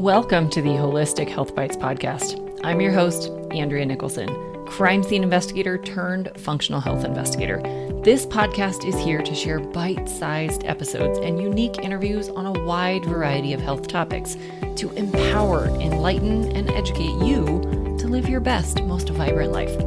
Welcome to the Holistic Health Bites podcast. I'm your host, Andrea Nicholson, crime scene investigator turned functional health investigator. This podcast is here to share bite-sized episodes and unique interviews on a wide variety of health topics to empower, enlighten, and educate you to live your best, most vibrant life.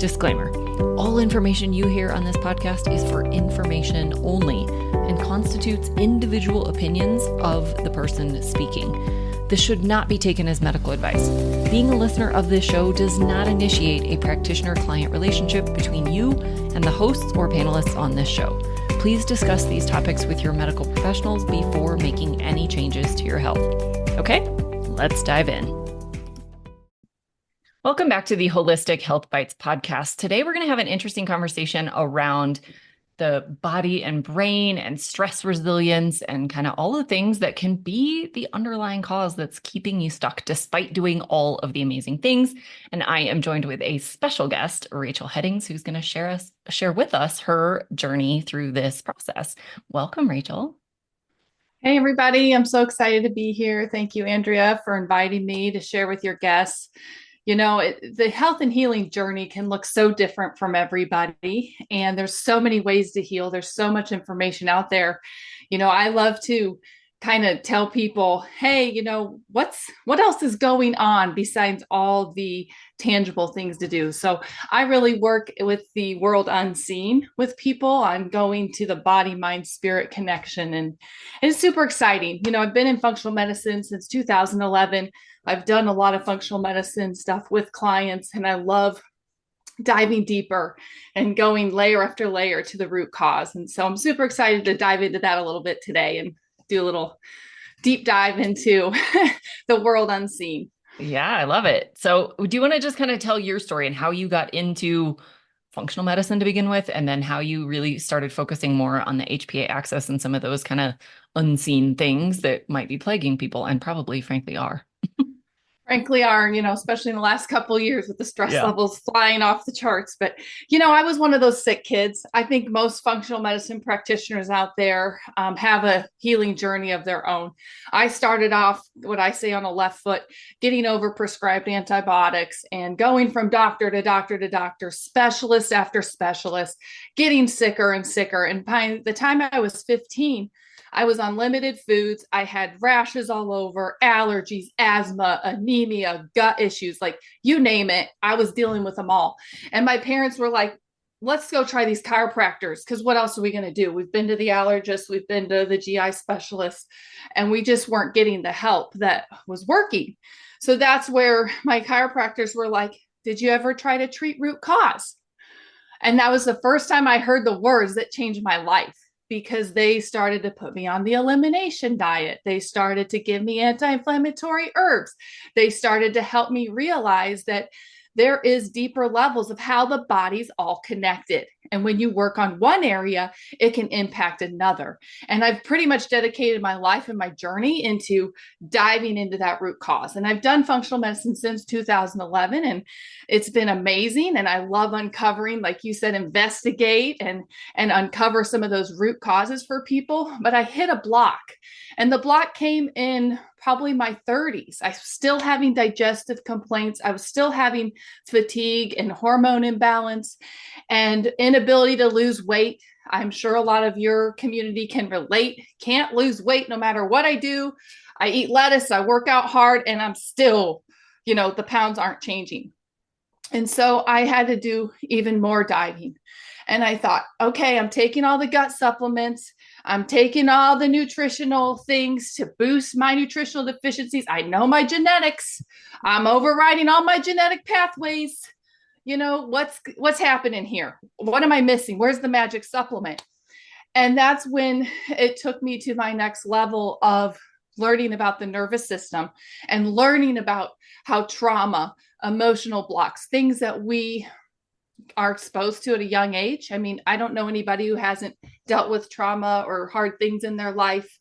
Disclaimer: all information you hear on this podcast is for information only and constitutes individual opinions of the person speaking. This should not be taken as medical advice. Being a listener of this show does not initiate a practitioner-client relationship between you and the hosts or panelists on this show. Please discuss these topics with your medical professionals before making any changes to your health. Okay, let's dive in. Welcome back to the Holistic Health Bites podcast. Today, we're going to have an interesting conversation around the body and brain and stress resilience and kind of all the things that can be the underlying cause that's keeping you stuck despite doing all of the amazing things. And I am joined with a special guest, Rachel Headings, who's going to share with us her journey through this process. Welcome, Rachel. Hey, everybody. I'm so excited to be here. Thank you, Andrea, for inviting me to share with your guests. You know, the health and healing journey can look so different from everybody, and there's so many ways to heal. There's so much information out there. You know, I love to kind of tell people, hey, you know, what else is going on besides all the tangible things to do? So I really work with the world unseen with people. I'm going to the body, mind, spirit connection, and it's super exciting. You know, I've been in functional medicine since 2011. I've done a lot of functional medicine stuff with clients, and I love diving deeper and going layer after layer to the root cause. And so I'm super excited to dive into that a little bit today and do a little deep dive into the world unseen. Yeah, I love it. So do you want to just kind of tell your story and how you got into functional medicine to begin with, and then how you really started focusing more on the HPA axis and some of those kind of unseen things that might be plaguing people and probably, frankly, are? Frankly are, you know, especially in the last couple of years with the stress levels flying off the charts. But, you know, I was one of those sick kids. I think most functional medicine practitioners out there have a healing journey of their own. I started off, what I say, on a left foot, getting over prescribed antibiotics and going from doctor to doctor to doctor, specialist after specialist, getting sicker and sicker. And by the time I was 15, I was on limited foods. I had rashes all over, allergies, asthma, anemia, gut issues, like you name it. I was dealing with them all. And my parents were like, let's go try these chiropractors, because what else are we going to do? We've been to the allergist, we've been to the GI specialist, and we just weren't getting the help that was working. So that's where my chiropractors were like, did you ever try to treat root cause? And that was the first time I heard the words that changed my life, because they started to put me on the elimination diet. They started to give me anti-inflammatory herbs. They started to help me realize that there is deeper levels of how the body's all connected. And when you work on one area, it can impact another. And I've pretty much dedicated my life and my journey into diving into that root cause. And I've done functional medicine since 2011, and it's been amazing. And I love uncovering, like you said, investigate and uncover some of those root causes for people. But I hit a block, and the block came in probably my 30s. I was still having digestive complaints. I was still having fatigue and hormone imbalance and inability to lose weight. I'm sure a lot of your community can relate. Can't lose weight no matter what I do. I eat lettuce, I work out hard, and I'm still, you know, the pounds aren't changing. And so I had to do even more diving. And I thought, okay, I'm taking all the gut supplements. I'm taking all the nutritional things to boost my nutritional deficiencies. I know my genetics. I'm overriding all my genetic pathways. You know, what's happening here? What am I missing? Where's the magic supplement? And that's when it took me to my next level of learning about the nervous system and learning about how trauma, emotional blocks, things that we are exposed to at a young age. I mean, I don't know anybody who hasn't dealt with trauma or hard things in their life.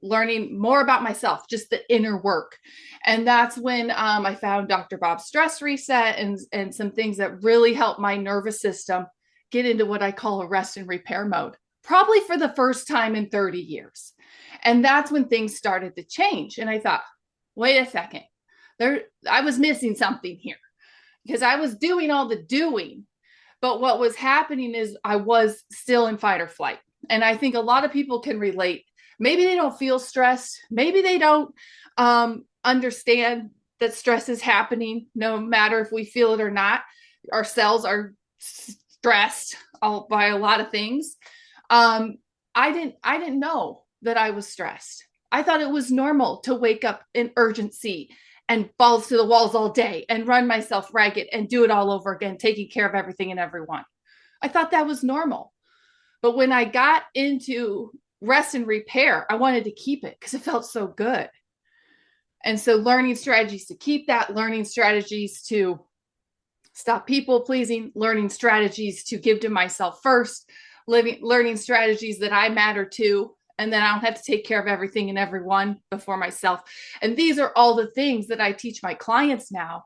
Learning more about myself, just the inner work. And that's when I found Dr. Bob's Stress Reset and some things that really helped my nervous system get into what I call a rest and repair mode, probably for the first time in 30 years. And that's when things started to change. And I thought, wait a second. I was missing something here because I was doing all the doing. But what was happening is I was still in fight or flight. And I think a lot of people can relate. Maybe they don't feel stressed. Maybe they don't understand that stress is happening, no matter if we feel it or not. Our cells are stressed by a lot of things. I didn't know that I was stressed. I thought it was normal to wake up in urgency and balls to the walls all day and run myself ragged and do it all over again, taking care of everything and everyone. I thought that was normal. But when I got into rest and repair, I wanted to keep it because it felt so good. And so learning strategies to keep that, learning strategies to stop people pleasing, learning strategies to give to myself first, learning strategies that I matter to, and then I don't have to take care of everything and everyone before myself. And these are all the things that I teach my clients now.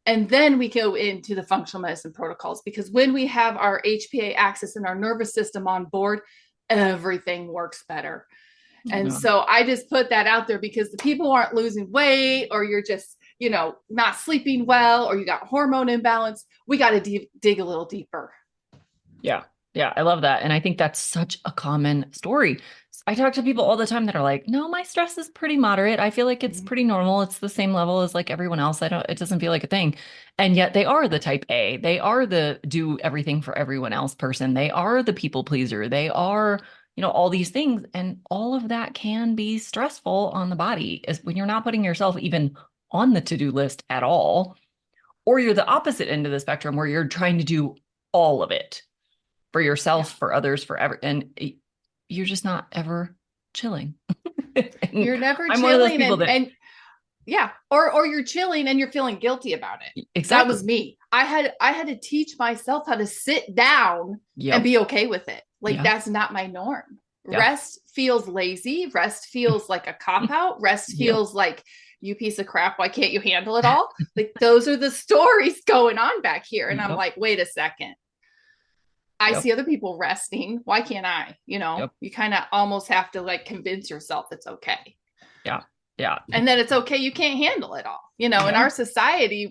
And then we go into the functional medicine protocols, because when we have our HPA axis and our nervous system on board, everything works better. And so I just put that out there because the people aren't losing weight, or you're just, not sleeping well, or you got hormone imbalance. We got to dig a little deeper. Yeah. Yeah. I love that. And I think that's such a common story. I talk to people all the time that are like, no, my stress is pretty moderate. I feel like it's pretty normal. It's the same level as like everyone else. It doesn't feel like a thing. And yet they are the type A. They are the do everything for everyone else person. They are the people pleaser. They are, all these things. And all of that can be stressful on the body, is when you're not putting yourself even on the to-do list at all, or you're the opposite end of the spectrum where you're trying to do all of it for yourself, for others, forever. And you're just not ever chilling. You're never I'm chilling. one of those people or you're chilling and you're feeling guilty about it. Exactly. That was me. I had to teach myself how to sit down and be okay with it. That's not my norm. Rest feels lazy. Rest feels like a cop-out. Rest feels like, you piece of crap, why can't you handle it all? Like, those are the stories going on back here. And I'm like, wait a second. I see other people resting. Why can't I? You kind of almost have to convince yourself it's okay. Yeah. Yeah. And then it's okay. You can't handle it all. In our society,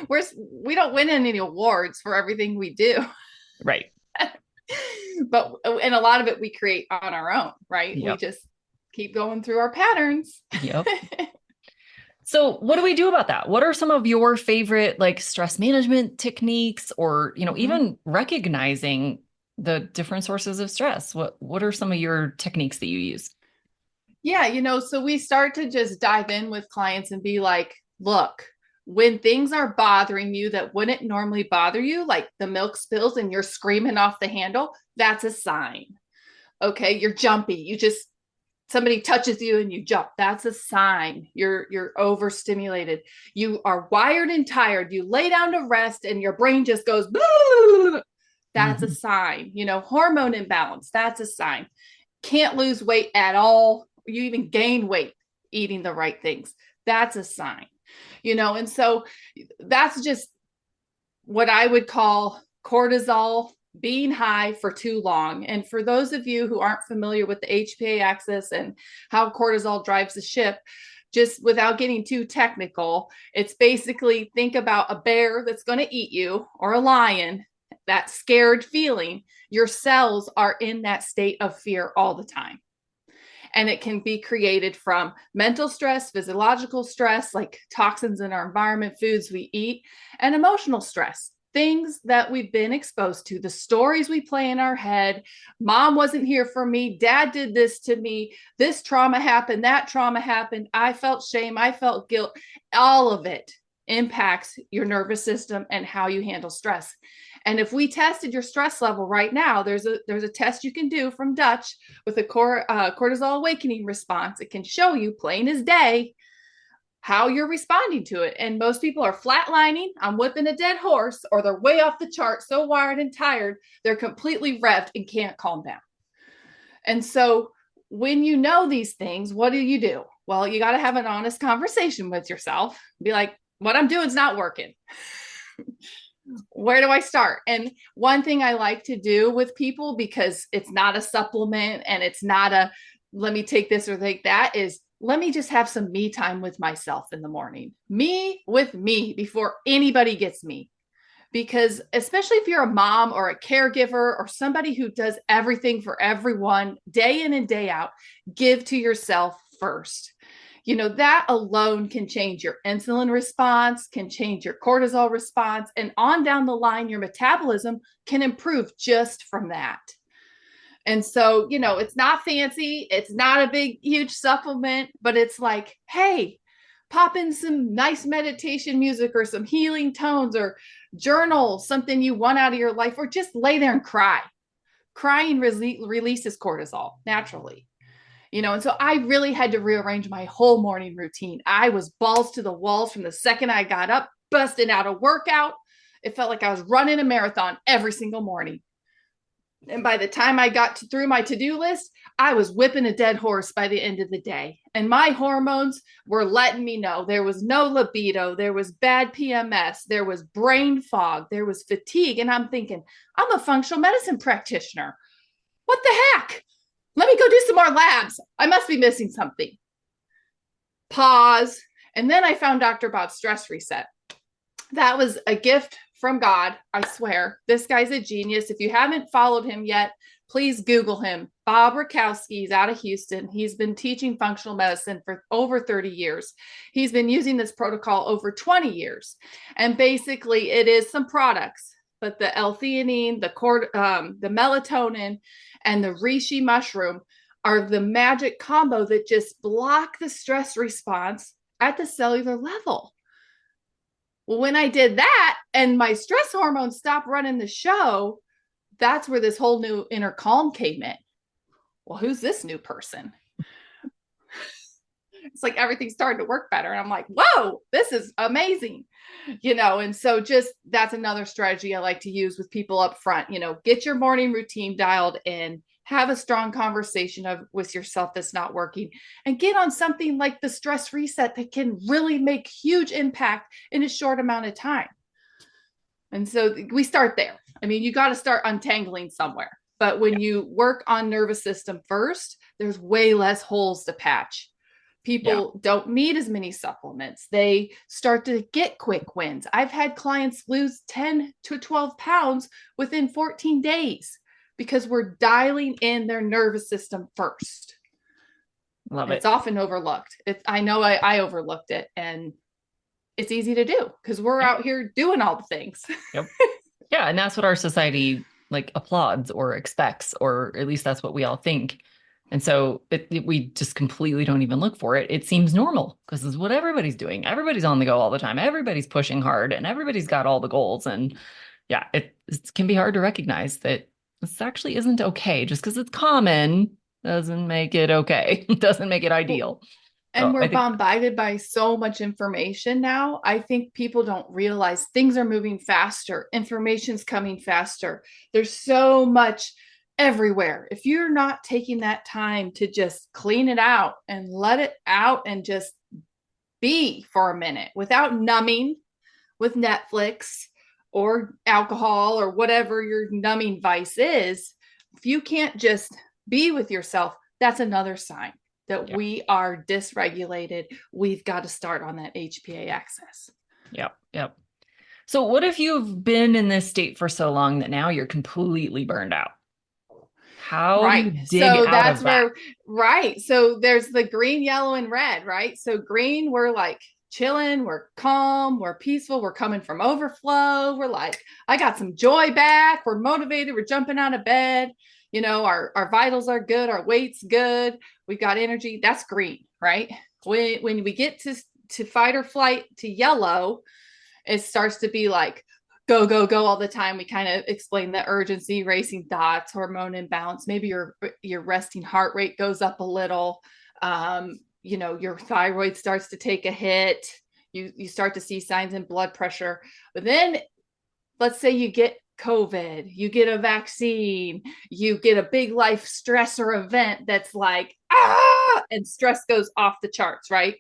we don't win any awards for everything we do. Right. And a lot of it we create on our own, right? Yep. We just keep going through our patterns. Yep. So what do we do about that? What are some of your favorite stress management techniques, or, even recognizing the different sources of stress? What are some of your techniques that you use? Yeah. So we start to just dive in with clients and be like, look, when things are bothering you that wouldn't normally bother you, like the milk spills and you're screaming off the handle, that's a sign. Okay. You're jumpy. Somebody touches you and you jump. That's a sign you're overstimulated. You are wired and tired. You lay down to rest and your brain just goes, that's a sign. Hormone imbalance. That's a sign. Can't lose weight at all. You even gain weight eating the right things. That's a sign. And so that's just what I would call cortisol being high for too long. And for those of you who aren't familiar with the HPA axis and how cortisol drives the ship, just without getting too technical, it's basically, think about a bear that's going to eat you, or a lion, that scared feeling. Your cells are in that state of fear all the time. And it can be created from mental stress, physiological stress, like toxins in our environment, foods we eat, and emotional stress. Things that we've been exposed to, the stories we play in our head. Mom wasn't here for me. Dad did this to me. This trauma happened. That trauma happened. I felt shame. I felt guilt. All of it impacts your nervous system and how you handle stress. And if we tested your stress level right now, there's a test you can do from Dutch with a cortisol awakening response. It can show you plain as day how you're responding to it. And most people are flatlining, I'm whipping a dead horse, or they're way off the chart, so wired and tired, they're completely revved and can't calm down. And so when you know these things, what do? Well, you got to have an honest conversation with yourself. Be like, what I'm doing is not working. Where do I start? And one thing I like to do with people, because it's not a supplement and it's not a, let me take this or take that, is let me just have some me time with myself in the morning, me with me before anybody gets me. Because especially if you're a mom or a caregiver or somebody who does everything for everyone day in and day out, give to yourself first. That alone can change your insulin response, can change your cortisol response, and on down the line, your metabolism can improve just from that. And so, it's not fancy. It's not a big, huge supplement, but it's like, hey, pop in some nice meditation music or some healing tones or journal something you want out of your life, or just lay there and cry. Crying releases cortisol naturally. And so I really had to rearrange my whole morning routine. I was balls to the walls from the second I got up, busting out a workout. It felt like I was running a marathon every single morning. And by the time I got through my to-do list, I was whipping a dead horse by the end of the day. And my hormones were letting me know there was no libido, there was bad PMS, there was brain fog, there was fatigue. And I'm thinking, I'm a functional medicine practitioner. What the heck? Let me go do some more labs. I must be missing something. Pause. And then I found Dr. Bob's Stress Reset. That was a gift from God. I swear, this guy's a genius. If you haven't followed him yet, please Google him. Bob Rakowski is out of Houston. He's been teaching functional medicine for over 30 years. He's been using this protocol over 20 years. And basically it is some products, but the L-theanine, the melatonin, and the reishi mushroom are the magic combo that just block the stress response at the cellular level. Well, when I did that and my stress hormones stopped running the show, that's where this whole new inner calm came in. Well, who's this new person? It's like everything started to work better. And I'm like, whoa, this is amazing. And so just that's another strategy I like to use with people up front. Get your morning routine dialed in, have a strong conversation with yourself that's not working, and get on something like the stress reset that can really make huge impact in a short amount of time. And so we start there. I mean, you got to start untangling somewhere. But when you work on nervous system first, there's way less holes to patch. People don't need as many supplements. They start to get quick wins. I've had clients lose 10 to 12 pounds within 14 days because we're dialing in their nervous system first. Love it. It's often overlooked. I know I overlooked it, and it's easy to do because we're out here doing all the things. Yep. Yeah. And that's what our society applauds or expects, or at least that's what we all think. And so we just completely don't even look for it. It seems normal because it's what everybody's doing. Everybody's on the go all the time. Everybody's pushing hard and everybody's got all the goals. And yeah, it can be hard to recognize that this actually isn't okay. Just because it's common doesn't make it okay. It doesn't make it ideal. And we're bombarded by so much information now. I think people don't realize things are moving faster. Information's coming faster. There's so much everywhere. If you're not taking that time to just clean it out and let it out and just be for a minute without numbing with Netflix or alcohol or whatever your numbing vice is, if you can't just be with yourself, that's another sign that we are dysregulated. We've got to start on that HPA axis. Yep. So what if you've been in this state for so long that now you're completely burned out? How do you dig out of that? Right. So there's the green, yellow, and red, right? So green, we're like chilling, we're calm, we're peaceful, we're coming from overflow. We're like, I got some joy back. We're motivated. We're jumping out of bed. Our vitals are good. Our weight's good. We've got energy. That's green, right? When we get to fight or flight to yellow, it starts to be like, go, go, go all the time. We kind of explain the urgency, racing thoughts, hormone imbalance. Maybe your resting heart rate goes up a little. Your thyroid starts to take a hit. You start to see signs in blood pressure. But then let's say you get COVID, you get a vaccine, you get a big life stressor event that's like, and stress goes off the charts, right?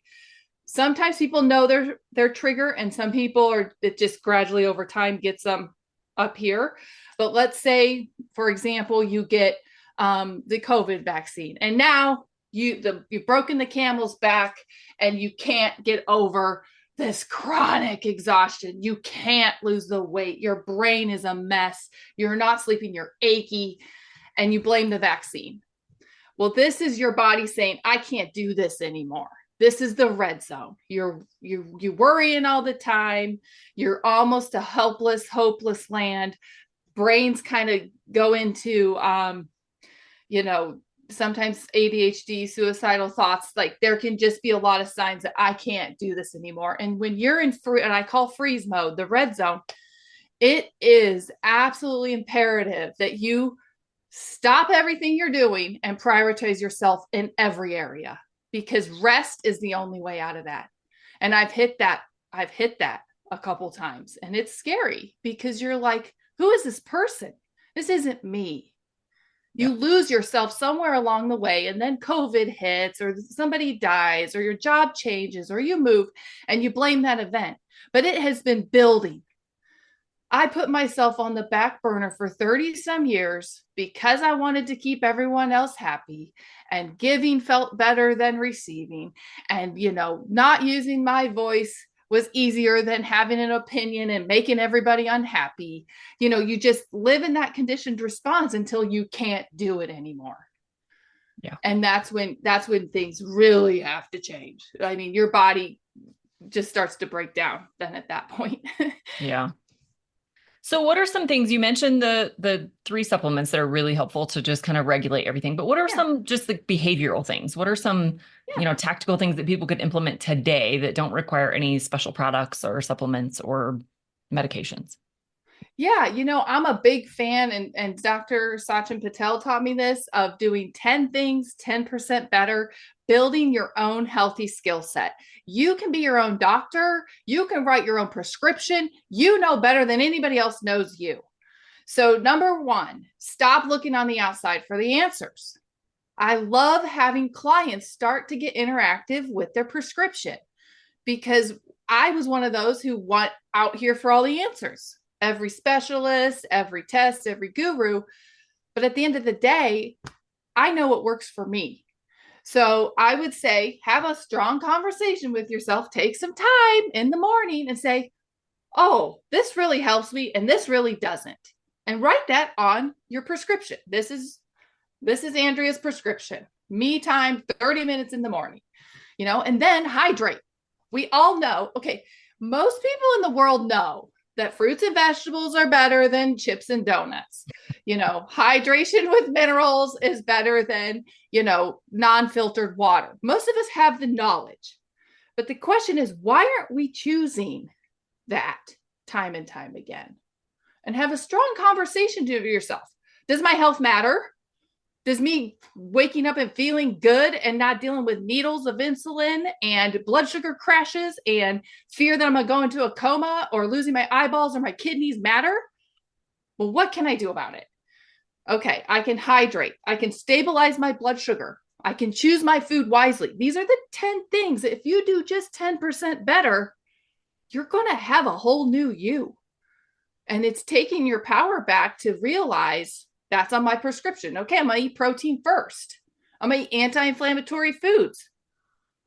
Sometimes people know their trigger, and some people it just gradually over time gets them up here. But let's say, for example, you get the COVID vaccine, and now you've broken the camel's back and you can't get over this chronic exhaustion. You can't lose the weight. Your brain is a mess. You're not sleeping. You're achy, and you blame the vaccine. Well, this is your body saying, I can't do this anymore. This is the red zone. You're worrying all the time. You're almost a helpless, hopeless land. Brains kind of go into, sometimes ADHD, suicidal thoughts. Like there can just be a lot of signs that I can't do this anymore. And when you're in and I call freeze mode, the red zone, it is absolutely imperative that you stop everything you're doing and prioritize yourself in every area, because rest is the only way out of that. And I've hit that a couple times, and it's scary because you're like, who is this person? This isn't me. You lose yourself somewhere along the way, and then COVID hits, or somebody dies, or your job changes, or you move, and you blame that event. But it has been building. I put myself on the back burner for 30 some years because I wanted to keep everyone else happy, and giving felt better than receiving. And, not using my voice was easier than having an opinion and making everybody unhappy. You just live in that conditioned response until you can't do it anymore. Yeah. And that's when things really have to change. I mean, your body just starts to break down then at that point. Yeah. So what are some things you mentioned, the 3 supplements that are really helpful to just kind of regulate everything, but what are some just the behavioral things? What are some, tactical things that people could implement today that don't require any special products or supplements or medications? Yeah, I'm a big fan, and Dr. Sachin Patel taught me this, of doing 10 things 10% better, building your own healthy skill set. You can be your own doctor. You can write your own prescription. You know better than anybody else knows you. So number 1, stop looking on the outside for the answers. I love having clients start to get interactive with their prescription, because I was one of those who went out here for all the answers. Every specialist, every test, every guru. But at the end of the day, I know what works for me. So I would say, have a strong conversation with yourself. Take some time in the morning and say, oh, this really helps me and this really doesn't. And write that on your prescription. This is Andrea's prescription. Me time, 30 minutes in the morning, and then hydrate. We all know, okay, most people in the world know that fruits and vegetables are better than chips and donuts. Hydration with minerals is better than, non-filtered water. Most of us have the knowledge. But the question is, why aren't we choosing that time and time again? And have a strong conversation to yourself. Does my health matter? Does me waking up and feeling good and not dealing with needles of insulin and blood sugar crashes and fear that I'm going to go into a coma or losing my eyeballs or my kidneys matter? Well, what can I do about it? Okay, I can hydrate. I can stabilize my blood sugar. I can choose my food wisely. These are the 10 things that if you do just 10% better, you're going to have a whole new you. And it's taking your power back to realize that's on my prescription. Okay, I'm going to eat protein first. I'm going to eat anti-inflammatory foods.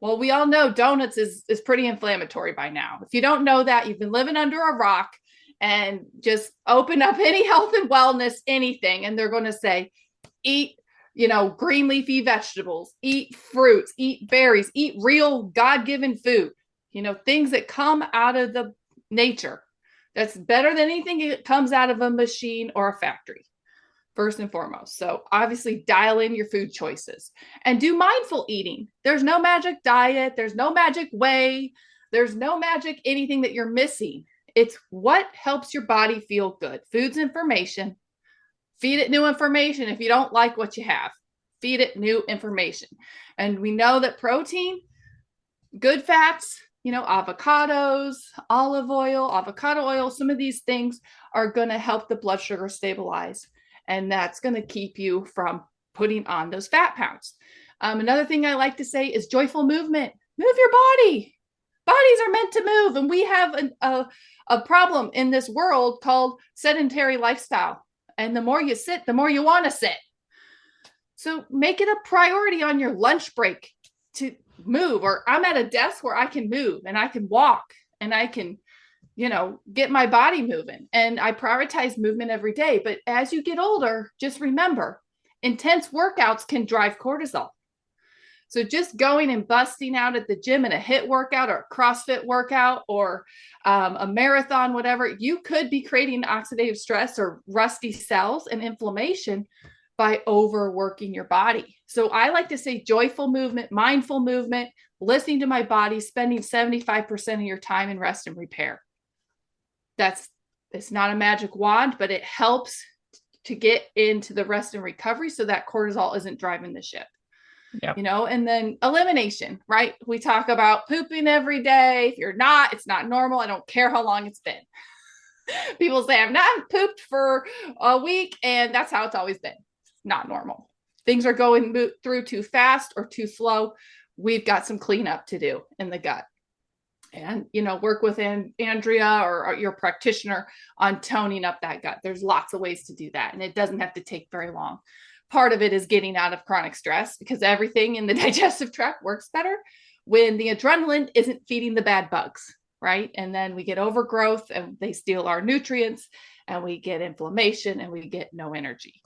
Well, we all know donuts is pretty inflammatory by now. If you don't know that, you've been living under a rock, and just open up any health and wellness, anything. And they're going to say, eat, green leafy vegetables, eat fruits, eat berries, eat real God-given food, things that come out of the nature. That's better than anything that comes out of a machine or a factory. First and foremost. So obviously dial in your food choices and do mindful eating. There's no magic diet. There's no magic way. There's no magic anything that you're missing. It's what helps your body feel good. Food's information. Feed it new information. If you don't like what you have, feed it new information. And we know that protein, good fats, avocados, olive oil, avocado oil, some of these things are going to help the blood sugar stabilize. And that's going to keep you from putting on those fat pounds. Another thing I like to say is joyful movement. Move your body. Bodies are meant to move. And we have a problem in this world called sedentary lifestyle. And the more you sit, the more you want to sit. So make it a priority on your lunch break to move, or I'm at a desk where I can move and I can walk and I can, get my body moving. And I prioritize movement every day. But as you get older, just remember, intense workouts can drive cortisol. So just going and busting out at the gym in a HIIT workout or a CrossFit workout or a marathon, whatever, you could be creating oxidative stress or rusty cells and inflammation by overworking your body. So I like to say joyful movement, mindful movement, listening to my body, spending 75% of your time in rest and repair. It's not a magic wand, but it helps to get into the rest and recovery so that cortisol isn't driving the ship. Yep. And then elimination, right? We talk about pooping every day. If you're not, it's not normal. I don't care how long it's been. People say, I've not pooped for a week, and that's how it's always been. Not normal. Things are going through too fast or too slow. We've got some cleanup to do in the gut. And, work with Andrea or your practitioner on toning up that gut. There's lots of ways to do that, and it doesn't have to take very long. Part of it is getting out of chronic stress, because everything in the digestive tract works better when the adrenaline isn't feeding the bad bugs, right? And then we get overgrowth and they steal our nutrients and we get inflammation and we get no energy,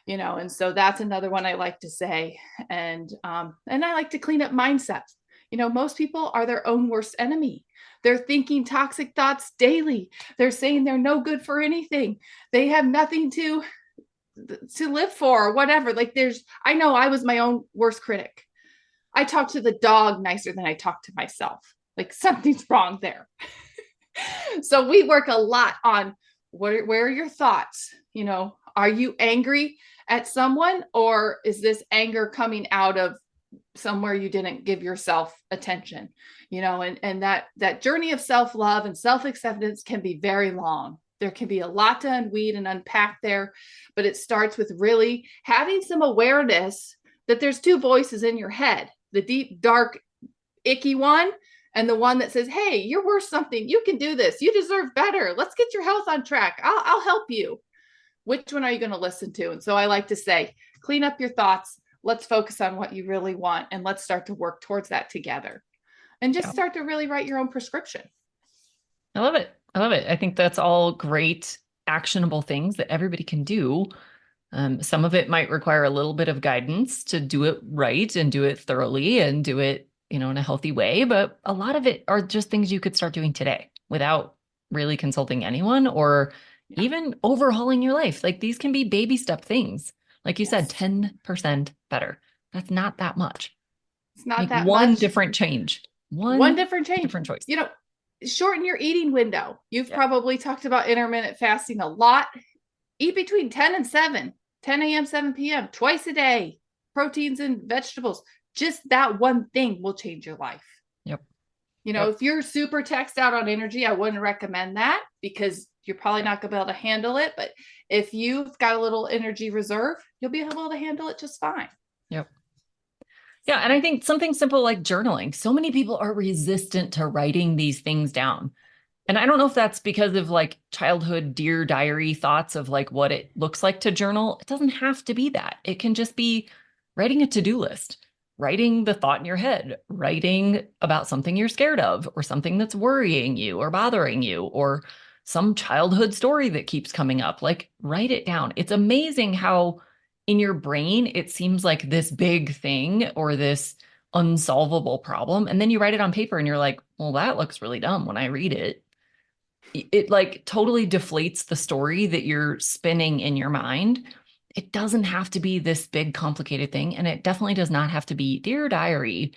and so that's another one I like to say. And I like to clean up mindsets. Most people are their own worst enemy. They're thinking toxic thoughts daily. They're saying they're no good for anything. They have nothing to live for, or whatever. I know I was my own worst critic. I talk to the dog nicer than I talk to myself. Like something's wrong there. So we work a lot on where are your thoughts? Are you angry at someone, or is this anger coming out of somewhere you didn't give yourself attention? And that journey of self-love and self-acceptance can be very long. There can be a lot to unweed and unpack there, but it starts with really having some awareness that there's two voices in your head, the deep, dark, icky one, and the one that says, hey, you're worth something. You can do this. You deserve better. Let's get your health on track. I'll help you. Which one are you going to listen to? And so I like to say, clean up your thoughts. Let's focus on what you really want, and let's start to work towards that together, and just start to really write your own prescription. I love it. I think that's all great, actionable things that everybody can do. Some of it might require a little bit of guidance to do it right and do it thoroughly and do it, in a healthy way. But a lot of it are just things you could start doing today without really consulting anyone or even overhauling your life. Like these can be baby step things. Like you said, 10% better. That's not that much. It's not that one much. Different change. One different change. Different choice. Shorten your eating window. You've probably talked about intermittent fasting a lot. Eat between 10 and 7, 10 a.m., 7 p.m., twice a day, proteins and vegetables. Just that one thing will change your life. Yep. If you're super taxed out on energy, I wouldn't recommend that, because you're probably not going to be able to handle it. But if you've got a little energy reserve, you'll be able to handle it just fine. Yep. Yeah. And I think something simple like journaling. So many people are resistant to writing these things down. And I don't know if that's because of like childhood Dear Diary thoughts of like what it looks like to journal. It doesn't have to be that. It can just be writing a to-do list, writing the thought in your head, writing about something you're scared of or something that's worrying you or bothering you or some childhood story that keeps coming up. Like write it down. It's amazing how in your brain, it seems like this big thing or this unsolvable problem. And then you write it on paper and you're like, well, that looks really dumb when I read it. It like totally deflates the story that you're spinning in your mind. It doesn't have to be this big, complicated thing. And it definitely does not have to be Dear Diary.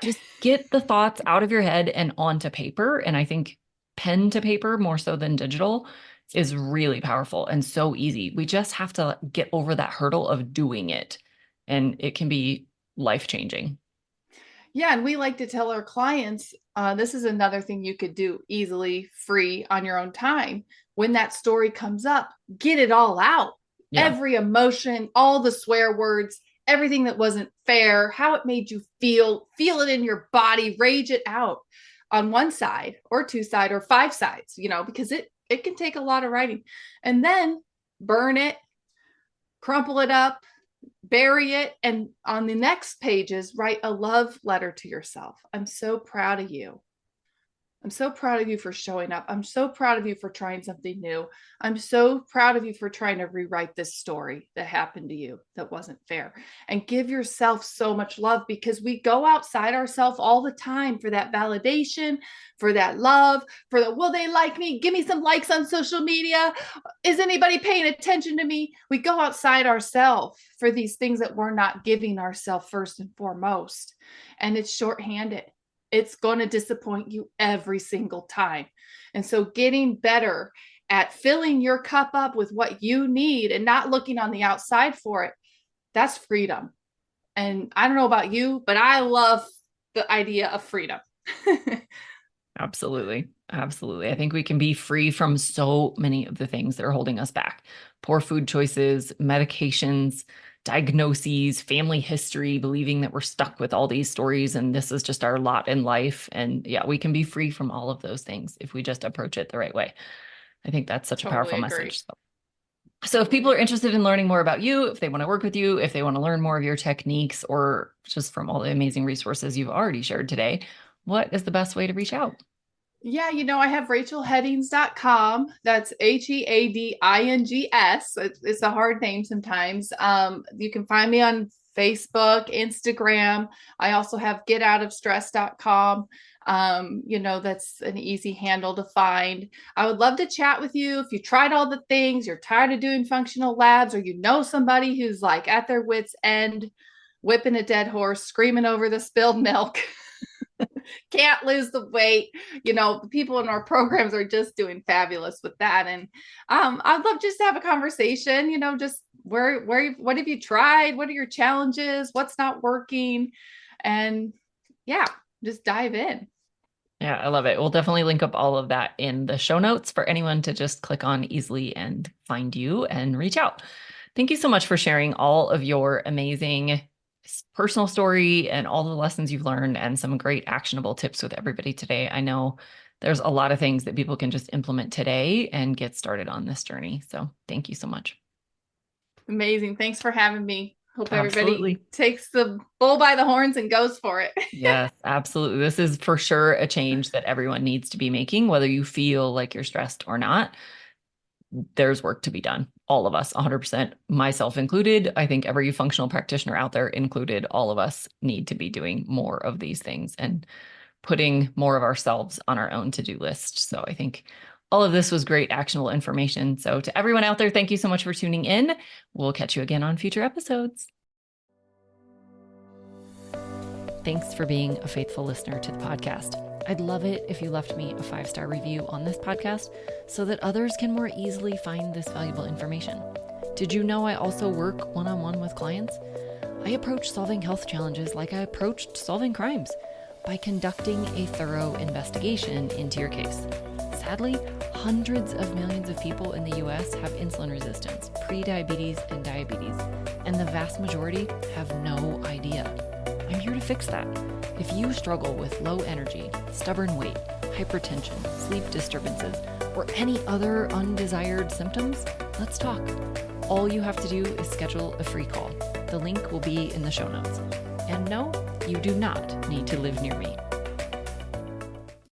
Just get the thoughts out of your head and onto paper. And I think pen to paper more so than digital is really powerful and so easy. We just have to get over that hurdle of doing it. And it can be life-changing. Yeah. And we like to tell our clients, this is another thing you could do easily, free on your own time. When that story comes up, get it all out. Yeah. Every emotion, all the swear words, everything that wasn't fair, how it made you feel it in your body, rage it out on one side or two side or five sides, because it can take a lot of writing. And then burn it, crumple it up, bury it. And on the next pages, write a love letter to yourself. I'm so proud of you. I'm so proud of you for showing up. I'm so proud of you for trying something new. I'm so proud of you for trying to rewrite this story that happened to you that wasn't fair. And give yourself so much love, because we go outside ourselves all the time for that validation, for that love, for the, will they like me? Give me some likes on social media. Is anybody paying attention to me? We go outside ourselves for these things that we're not giving ourselves first and foremost. And it's shorthanded. It's going to disappoint you every single time. And so getting better at filling your cup up with what you need and not looking on the outside for it, that's freedom. And I don't know about you, but I love the idea of freedom. Absolutely. Absolutely. I think we can be free from so many of the things that are holding us back. Poor food choices, medications, diagnoses, family history, believing that we're stuck with all these stories and this is just our lot in life. And yeah, we can be free from all of those things if we just approach it the right way. I think that's such a powerful message. So if people are interested in learning more about you, if they want to work with you, if they want to learn more of your techniques, or just from all the amazing resources you've already shared today, what is the best way to reach out? Yeah, I have rachelheadings.com. That's HEADINGS. It's a hard name sometimes. You can find me on Facebook, Instagram. I also have getoutofstress.com. That's an easy handle to find. I would love to chat with you. If you tried all the things, you're tired of doing functional labs, or you know somebody who's like at their wits' end, whipping a dead horse, screaming over the spilled milk. Can't lose the weight. The people in our programs are just doing fabulous with that. And I'd love just to have a conversation, just what have you tried? What are your challenges? What's not working? And yeah, just dive in. Yeah, I love it. We'll definitely link up all of that in the show notes for anyone to just click on easily and find you and reach out. Thank you so much for sharing all of your amazing personal story and all the lessons you've learned and some great actionable tips with everybody today. I know there's a lot of things that people can just implement today and get started on this journey. So thank you so much. Amazing. Thanks for having me. Hope everybody takes the bull by the horns and goes for it. Yes, absolutely. This is for sure a change that everyone needs to be making, whether you feel like you're stressed or not. There's work to be done. All of us, 100%, myself included. I think every functional practitioner out there included, all of us need to be doing more of these things and putting more of ourselves on our own to-do list. So I think all of this was great actionable information. So to everyone out there, thank you so much for tuning in. We'll catch you again on future episodes. Thanks for being a faithful listener to the podcast. I'd love it if you left me a 5-star review on this podcast so that others can more easily find this valuable information. Did you know I also work one-on-one with clients? I approach solving health challenges like I approached solving crimes, by conducting a thorough investigation into your case. Sadly, hundreds of millions of people in the US have insulin resistance, prediabetes, and diabetes, and the vast majority have no idea. I'm here to fix that. If you struggle with low energy, stubborn weight, hypertension, sleep disturbances, or any other undesired symptoms, let's talk. All you have to do is schedule a free call. The link will be in the show notes. And no, you do not need to live near me.